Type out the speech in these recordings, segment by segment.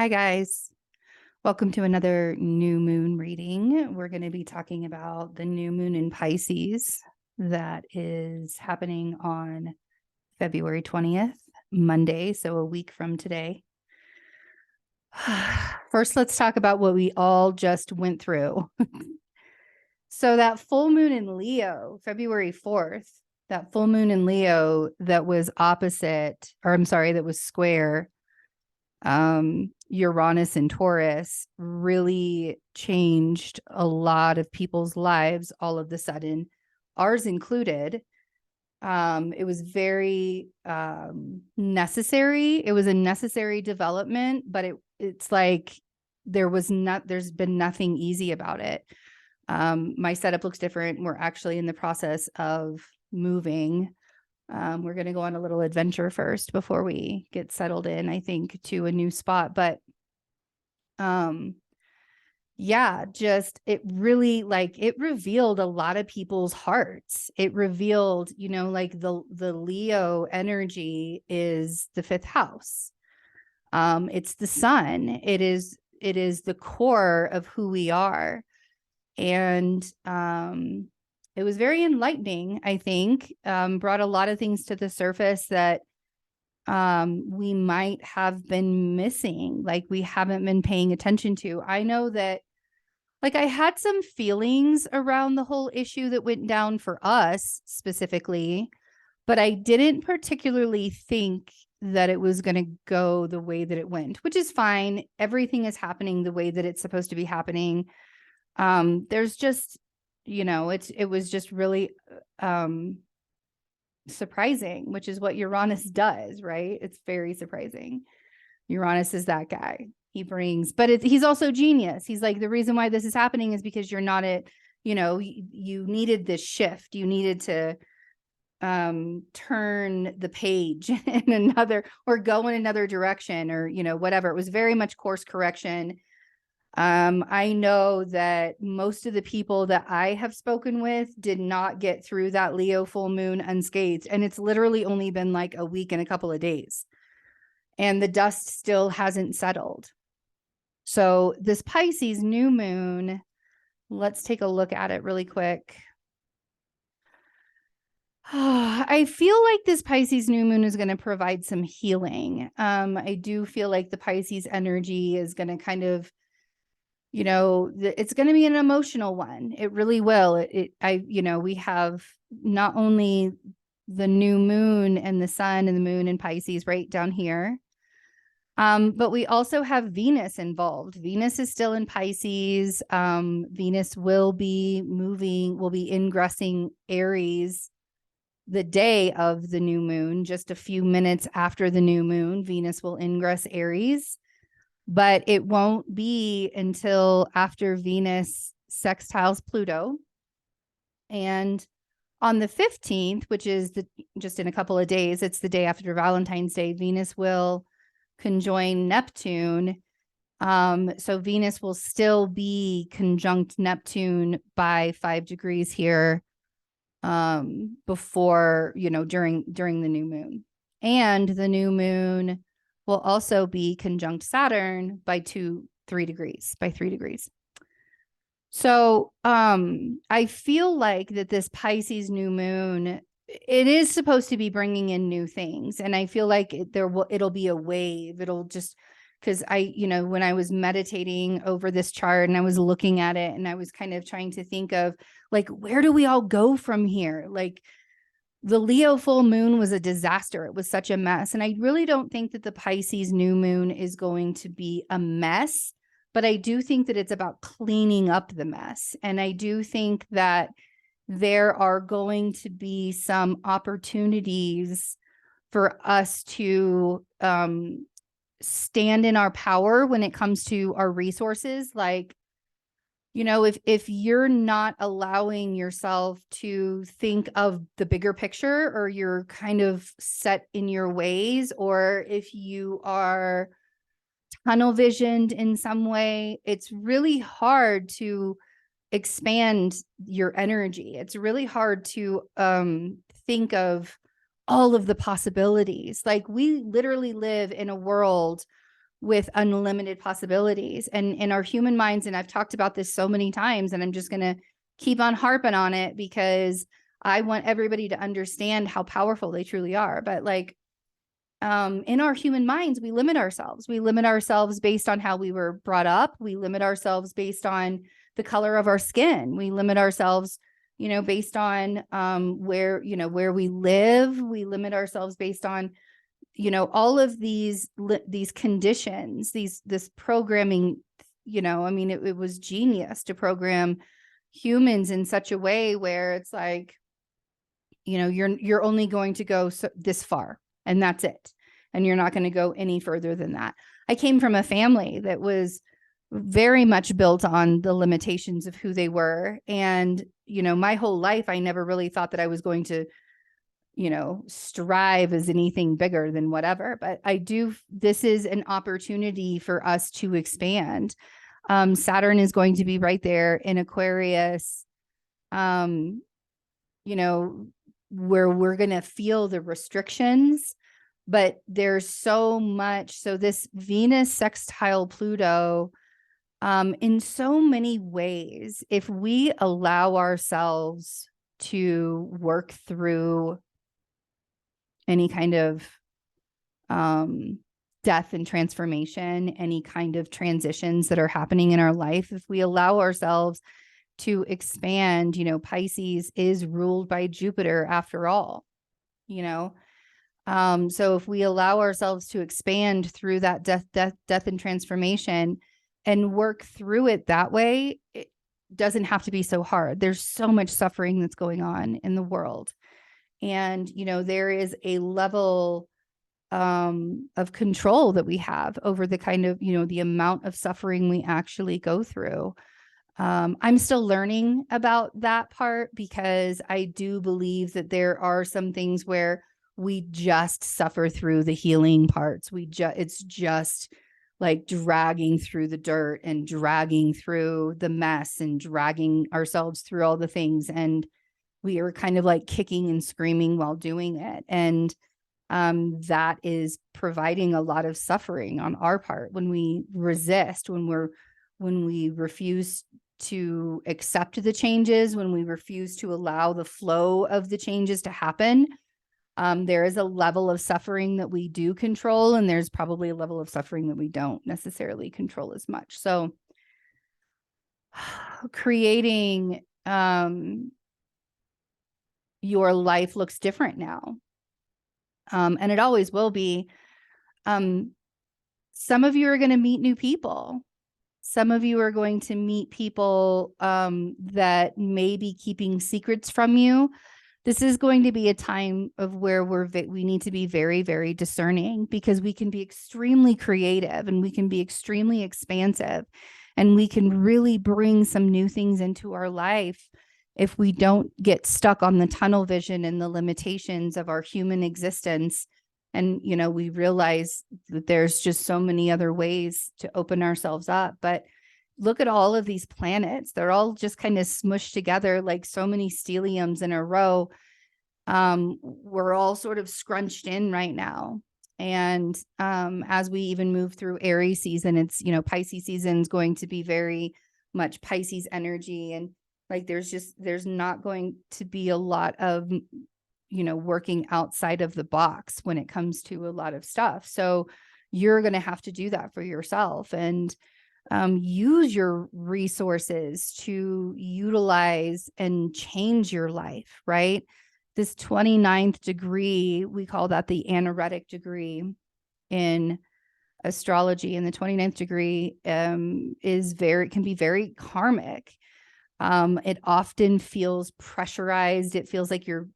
Hi, guys. Welcome to another new moon reading. We're going to be talking about the new moon in Pisces that is happening on February 20th, Monday, so a week from today. First, let's talk about what we all just went through. So that full moon in Leo, February 4th, that full moon in Leo that was opposite, or I'm sorry, that was square Uranus and Taurus really changed a lot of people's lives all of a sudden, ours included. It was very necessary. It was a necessary development, but it's like there's been nothing easy about it. My setup looks different. We're actually in the process of moving. We're going to go on a little adventure first before we get settled in, I think, to a new spot. But yeah, just it really it revealed a lot of people's hearts. It revealed, like the Leo energy is the fifth house. It's the sun. It is the core of who we are. And it was very enlightening, I think. Brought a lot of things to the surface that we might have been missing, like we haven't been paying attention to. I know that, like, I had some feelings around the whole issue that went down for us specifically, but I didn't particularly think that it was going to go the way that it went, which is fine. Everything is happening the way that it's supposed to be happening. There's just, it was just really surprising, which is what Uranus does, right? It's very surprising. Uranus is that guy. He brings, but he's also genius. He's like, the reason why this is happening is because you're not at, you needed this shift. You needed to turn the page in another, or go in another direction, or, whatever. It was very much course correction. I know that most of the people that I have spoken with did not get through that Leo full moon unscathed. And it's literally only been like a week and a couple of days. And the dust still hasn't settled. So this Pisces new moon, let's take a look at it really quick. I feel like this Pisces new moon is going to provide some healing. I do feel like the Pisces energy is going to kind of, it's going to be an emotional one. It really will. We have not only the new moon and the sun and the moon in Pisces right down here, but we also have Venus involved. Venus is still in Pisces. Venus will be ingressing Aries the day of the new moon. Just a few minutes after the new moon, Venus will ingress Aries. But it won't be until after Venus sextiles Pluto. And on the 15th, which is just in a couple of days, it's the day after Valentine's Day, Venus will conjoin Neptune. So Venus will still be conjunct Neptune by 5 degrees here before, during the new moon. And the new moon will also be conjunct Saturn by 3 degrees. So I feel like that this Pisces new moon, it is supposed to be bringing in new things. And I feel like it'll be a wave. It'll just, because when I was meditating over this chart and I was looking at it and I was kind of trying to think of, like, where do we all go from here? Like, the Leo full moon was a disaster. It was such a mess. And I really don't think that the Pisces new moon is going to be a mess, but I do think that it's about cleaning up the mess. And I do think that there are going to be some opportunities for us to stand in our power when it comes to our resources. Like, if you're not allowing yourself to think of the bigger picture, or you're kind of set in your ways, or if you are tunnel visioned in some way, it's really hard to expand your energy. It's really hard to think of all of the possibilities. Like, we literally live in a world with unlimited possibilities. And in our human minds, and I've talked about this so many times, and I'm just going to keep on harping on it because I want everybody to understand how powerful they truly are. But like, in our human minds, we limit ourselves. We limit ourselves based on how we were brought up. We limit ourselves based on the color of our skin. We limit ourselves, based on where we live. We limit ourselves based on, all of these conditions, this programming. It was genius to program humans in such a way where it's like, you're only going to go this far. And that's it. And you're not going to go any further than that. I came from a family that was very much built on the limitations of who they were. And, my whole life, I never really thought that I was going to, strive as anything bigger than whatever. But this is an opportunity for us to expand. Saturn is going to be right there in Aquarius, where we're going to feel the restrictions, but there's so much. So this Venus sextile Pluto, in so many ways, if we allow ourselves to work through any kind of death and transformation, any kind of transitions that are happening in our life, if we allow ourselves to expand, Pisces is ruled by Jupiter after all, so if we allow ourselves to expand through that death and transformation and work through it that way, it doesn't have to be so hard. There's so much suffering that's going on in the world. And, there is a level of control that we have over the kind of, the amount of suffering we actually go through. I'm still learning about that part because I do believe that there are some things where we just suffer through the healing parts. It's just like dragging through the dirt and dragging through the mess and dragging ourselves through all the things. And we are kind of like kicking and screaming while doing it. And that is providing a lot of suffering on our part when we resist, when we refuse to accept the changes, when we refuse to allow the flow of the changes to happen. There is a level of suffering that we do control, and there's probably a level of suffering that we don't necessarily control as much. So creating your life looks different now. And it always will be. Some of you are going to meet new people. Some of you are going to meet people that may be keeping secrets from you. This is going to be a time of where we need to be very, very discerning, because we can be extremely creative and we can be extremely expansive, and we can really bring some new things into our life if we don't get stuck on the tunnel vision and the limitations of our human existence. And, we realize that there's just so many other ways to open ourselves up. But look at all of these planets. They're all just kind of smushed together like so many stelliums in a row. We're all sort of scrunched in right now. And as we even move through Aries season, it's, Pisces season is going to be very much Pisces energy. And like, there's not going to be a lot of, working outside of the box when it comes to a lot of stuff. So you're going to have to do that for yourself and use your resources to utilize and change your life, right? This 29th degree, we call that the anaretic degree in astrology. And the 29th degree can be very karmic. It often feels pressurized. It feels like you're,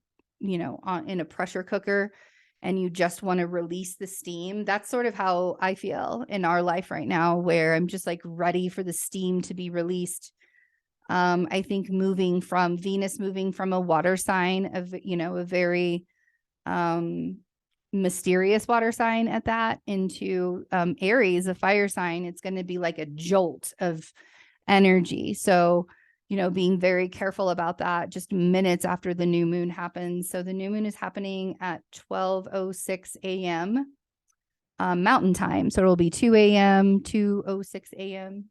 in a pressure cooker and you just want to release the steam. That's sort of how I feel in our life right now, where I'm just like ready for the steam to be released. I think Venus moving from a water sign of, a very mysterious water sign at that into Aries, a fire sign, it's going to be like a jolt of energy. So, being very careful about that just minutes after the new moon happens. So the new moon is happening at 12:06 a.m. Mountain Time. So it'll be 2 a.m., 2:06 a.m.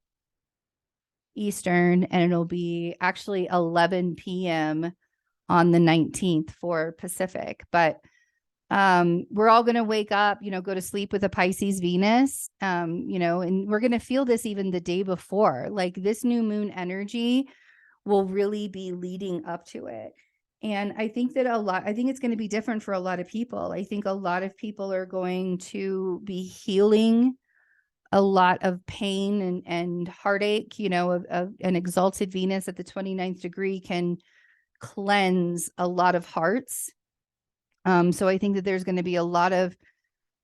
Eastern, and it'll be actually 11 p.m. on the 19th for Pacific. But we're all going to wake up, go to sleep with a Pisces Venus, and we're going to feel this even the day before. Like this new moon energy will really be leading up to it. And I think that I think it's going to be different for a lot of people. I think a lot of people are going to be healing a lot of pain and heartache, of an exalted Venus at the 29th degree can cleanse a lot of hearts. So I think that there's going to be a lot of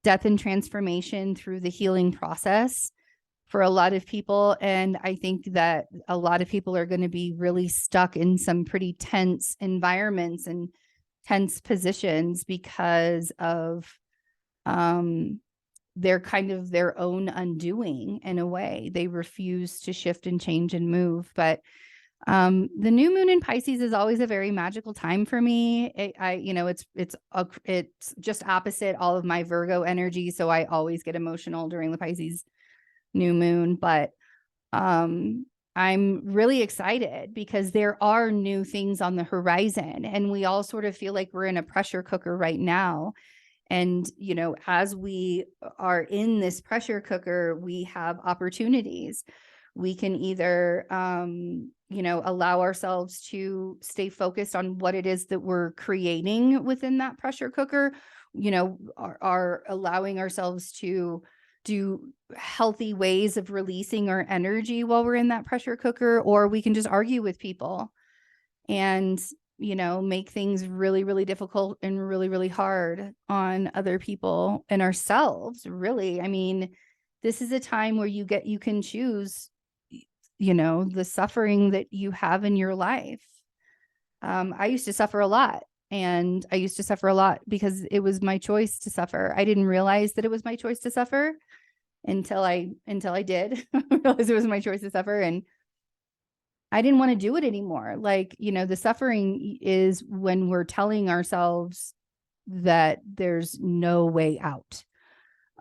death and transformation through the healing process for a lot of people. And I think that a lot of people are going to be really stuck in some pretty tense environments and tense positions because of they're kind of their own undoing in a way. They refuse to shift and change and move. But the new moon in Pisces is always a very magical time for me. It's just opposite all of my Virgo energy. So I always get emotional during the Pisces new moon, but I'm really excited because there are new things on the horizon and we all sort of feel like we're in a pressure cooker right now. And, as we are in this pressure cooker, we have opportunities. We can either, allow ourselves to stay focused on what it is that we're creating within that pressure cooker, are allowing ourselves to do healthy ways of releasing our energy while we're in that pressure cooker, or we can just argue with people and make things really, really difficult and really, really hard on other people and ourselves. Really. I mean, this is a time where you can choose, the suffering that you have in your life. I used to suffer a lot because it was my choice to suffer. I didn't realize that it was my choice to suffer until I did realize it was my choice to suffer. And I didn't want to do it anymore. Like, the suffering is when we're telling ourselves that there's no way out.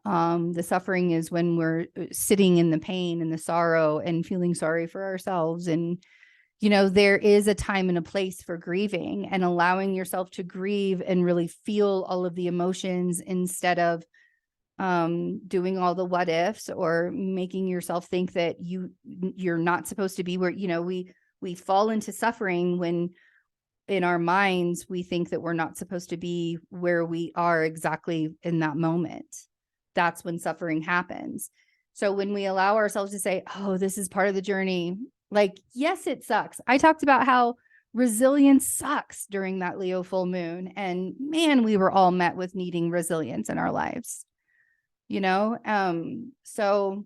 The suffering is when we're sitting in the pain and the sorrow and feeling sorry for ourselves. And, there is a time and a place for grieving and allowing yourself to grieve and really feel all of the emotions instead of doing all the what ifs or making yourself think that you're not supposed to be where, we fall into suffering when in our minds, we think that we're not supposed to be where we are exactly in that moment. That's when suffering happens. So when we allow ourselves to say, oh, this is part of the journey, like, yes, it sucks. I talked about how resilience sucks during that Leo full moon. And man, we were all met with needing resilience in our lives. So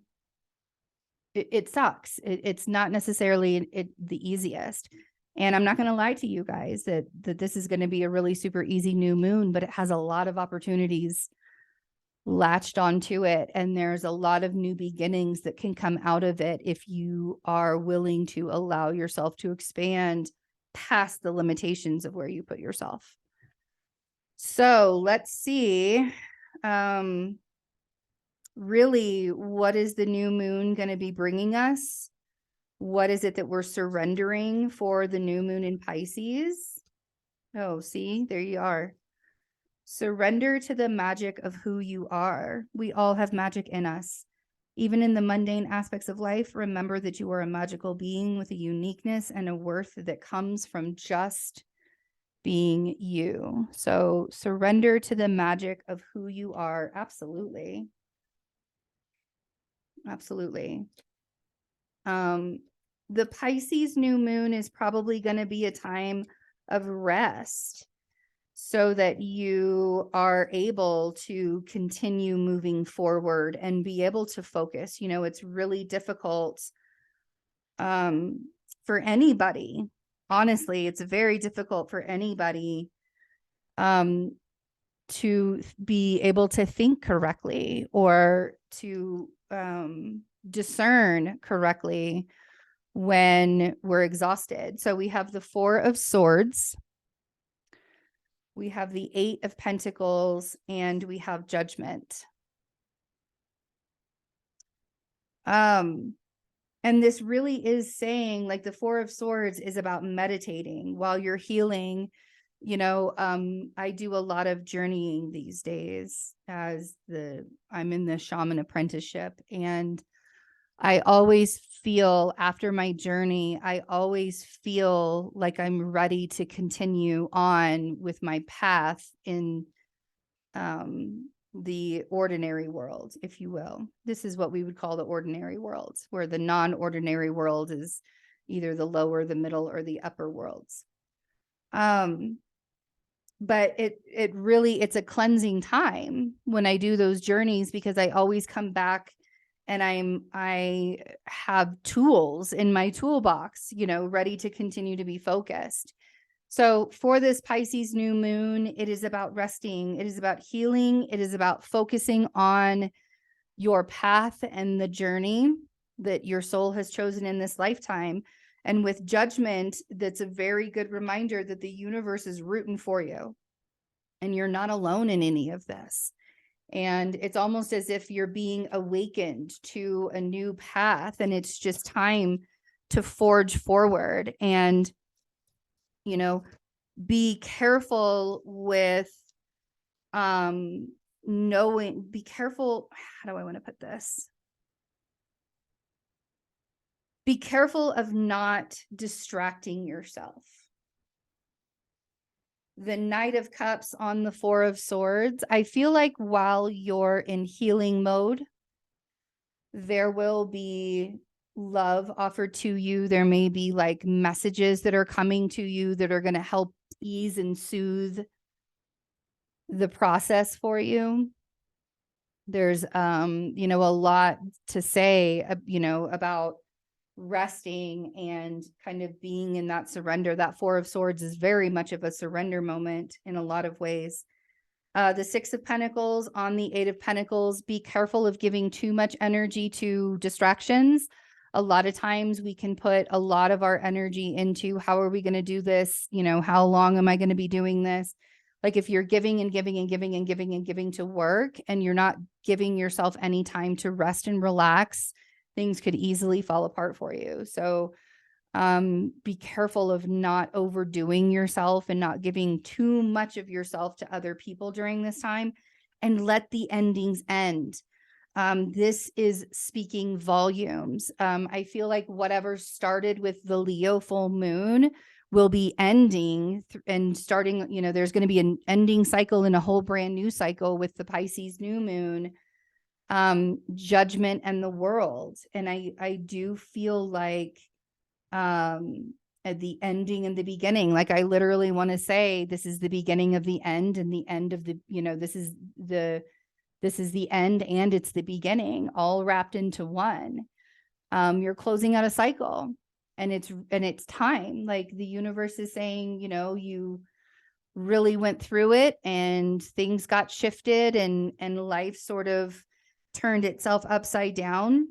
it sucks. It's not necessarily the easiest. And I'm not going to lie to you guys that this is going to be a really super easy new moon, but it has a lot of opportunities latched onto it. And there's a lot of new beginnings that can come out of it if you are willing to allow yourself to expand past the limitations of where you put yourself. So let's see. Really, what is the new moon going to be bringing us? What is it that we're surrendering for the new moon in Pisces? Oh, see, there you are. Surrender to the magic of who you are. We all have magic in us. Even in the mundane aspects of life, remember that you are a magical being with a uniqueness and a worth that comes from just being you. So surrender to the magic of who you are. Absolutely. Absolutely. The Pisces new moon is probably going to be a time of rest so that you are able to continue moving forward and be able to focus. It's really difficult for anybody. Honestly, it's very difficult for anybody to be able to think correctly or to discern correctly when we're exhausted. So we have the 4 of Swords, we have the 8 of Pentacles, and we have Judgment. And this really is saying, like, the Four of Swords is about meditating while you're healing. I do a lot of journeying these days as I'm in the shaman apprenticeship, and I always feel after my journey, I always feel like I'm ready to continue on with my path in the ordinary world, if you will. This is what we would call the ordinary world, where the non-ordinary world is either the lower, the middle, or the upper worlds. But it really, it's a cleansing time when I do those journeys, because I always come back and I have tools in my toolbox, ready to continue to be focused. So for this Pisces new moon, it is about resting. It is about healing. It is about focusing on your path and the journey that your soul has chosen in this lifetime. And with Judgment, that's a very good reminder that the universe is rooting for you and you're not alone in any of this. And it's almost as if you're being awakened to a new path, and it's just time to forge forward. And be careful with be careful. How do I want to put this? Be careful of not distracting yourself. The Knight of Cups on the Four of Swords, I feel like while you're in healing mode, there will be love offered to you. There may be like messages that are coming to you that are going to help ease and soothe the process for you. There's a lot to say about resting and kind of being in that surrender. That Four of Swords is very much of a surrender moment in a lot of ways. The Six of Pentacles on the Eight of Pentacles, be careful of giving too much energy to distractions. A lot of times we can put a lot of our energy into how are we going to do this? How long am I going to be doing this? Like if you're giving and giving and giving and giving and giving to work and you're not giving yourself any time to rest and relax, things could easily fall apart for you. So be careful of not overdoing yourself and not giving too much of yourself to other people during this time, and let the endings end. This is speaking volumes. I feel like whatever started with the Leo full moon will be ending and starting, there's going to be an ending cycle and a whole brand new cycle with the Pisces new moon, Judgment and the World. And I do feel like at the ending and the beginning, like I literally want to say this is the beginning of the end and the end of the, this is the end and it's the beginning, all wrapped into one. You're closing out a cycle, and it's time. Like the universe is saying, you really went through it and things got shifted and life sort of turned itself upside down.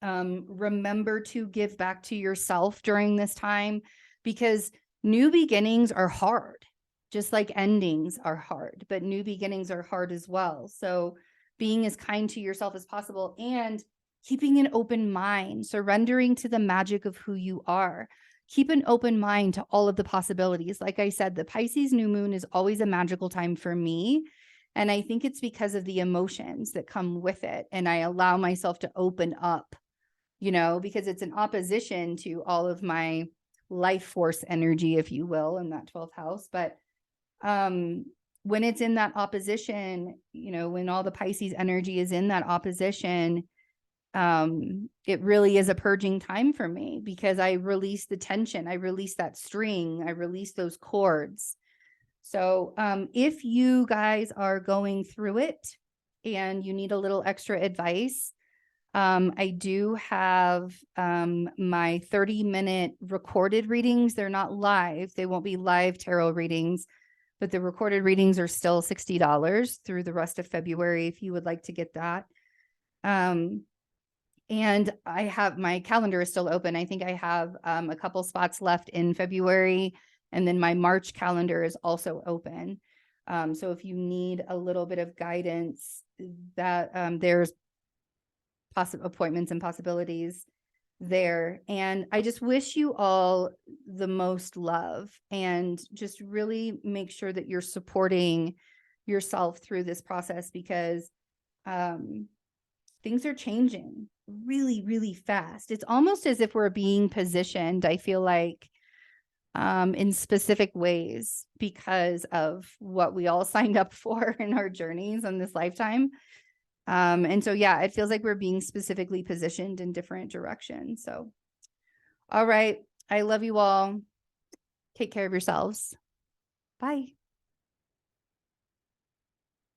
Remember to give back to yourself during this time, because new beginnings are hard, just like endings are hard, but new beginnings are hard as well. So being as kind to yourself as possible and keeping an open mind, surrendering to the magic of who you are. Keep an open mind to all of the possibilities. Like I said, the Pisces new moon is always a magical time for me. And I think it's because of the emotions that come with it. And I allow myself to open up, because it's in opposition to all of my life force energy, if you will, in that 12th house. But when it's in that opposition, when all the Pisces energy is in that opposition, it really is a purging time for me, because I release the tension, I release that string, I release those cords. So if you guys are going through it and you need a little extra advice, I do have my 30-minute recorded readings. They're not live. They won't be live tarot readings, but the recorded readings are still $60 through the rest of February if you would like to get that. And I have, my calendar is still open. I think I have a couple spots left in February, and then my March calendar is also open. So if you need a little bit of guidance, that there's appointments and possibilities there. And I just wish you all the most love, and just really make sure that you're supporting yourself through this process, because things are changing really, really fast. It's almost as if we're being positioned, I feel like, in specific ways because of what we all signed up for in our journeys in this lifetime. And so, yeah, it feels like we're being specifically positioned in different directions. So, all right. I love you all. Take care of yourselves. Bye.